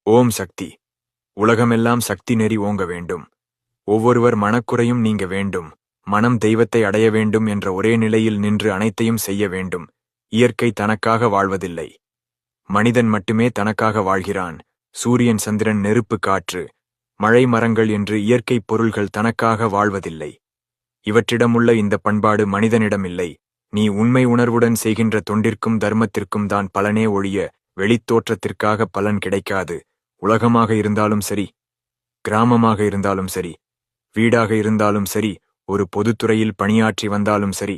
ஓம் சக்தி. உலகமெல்லாம் சக்தி நெறி ஓங்க வேண்டும். ஒவ்வொருவர் மனக்குறையும் நீங்க வேண்டும். மனம் தெய்வத்தை அடைய வேண்டும் என்ற ஒரே நிலையில் நின்று அனைத்தையும் செய்ய வேண்டும். இயற்கை தனக்காக வாழ்வதில்லை. மனிதன் மட்டுமே தனக்காக வாழ்கிறான். சூரியன், சந்திரன், நெருப்பு, காற்று, மழை, மரங்கள் என்று இயற்கை பொருள்கள் தனக்காக வாழ்வதில்லை. இவற்றிடமுள்ள இந்த பண்பாடு மனிதனிடம் இல்லை. நீ உண்மை உணர்வுடன் செய்கின்ற தொண்டிற்கும் தர்மத்திற்கும் தான் பலனே ஒழிய வெளித்தோற்றத்திற்காக பலன் கிடைக்காது. உலகமாக இருந்தாலும் சரி, கிராமமாக இருந்தாலும் சரி, வீடாக இருந்தாலும் சரி, ஒரு பொதுத்துறையில் பணியாற்றி வந்தாலும் சரி,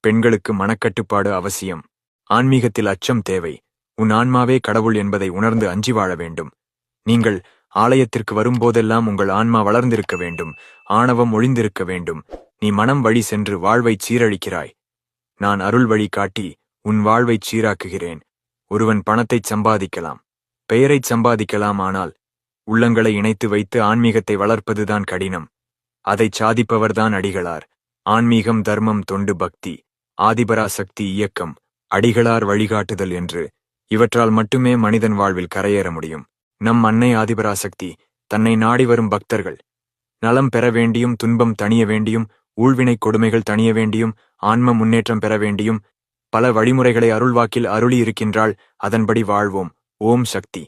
பெண்களுக்கு மனக்கட்டுப்பாடு அவசியம். ஆன்மீகத்தில் அச்சம் தேவை. உன் ஆன்மாவே கடவுள் என்பதை உணர்ந்து அஞ்சி வாழ வேண்டும். நீங்கள் ஆலயத்திற்கு வரும்போதெல்லாம் உங்கள் ஆன்மா வளர்ந்திருக்க வேண்டும். ஆணவம் ஒழிந்திருக்க வேண்டும். நீ மனம் வழி சென்று வாழ்வைச் சீரழிக்கிறாய். நான் அருள் வழி காட்டி உன் வாழ்வைச் சீராக்குகிறேன். ஒருவன் பணத்தைச் சம்பாதிக்கலாம், பெயரைச் சம்பாதிக்கலாம், ஆனால் உள்ளங்களை இணைத்து வைத்து ஆன்மீகத்தை வளர்ப்பதுதான் கடினம். அதைச் சாதிப்பவர்தான் அடிகளார். ஆன்மீகம், தர்மம், தொண்டு, பக்தி, ஆதிபராசக்தி இயக்கம், அடிகளார் வழிகாட்டுதல் என்று இவற்றால் மட்டுமே மனிதன் வாழ்வில் கரையேற முடியும். நம் அன்னை ஆதிபராசக்தி தன்னை நாடி வரும் பக்தர்கள் நலம் பெற வேண்டியும், துன்பம் தணிய வேண்டியும், ஊழ்வினை கொடுமைகள் தணிய வேண்டியும், ஆன்ம முன்னேற்றம் பெற வேண்டியும் பல வழிமுறைகளை அருள்வாக்கில் அருளி இருக்கின்றாள். அதன்படி வாழ்வோம். ஓம் சக்தி.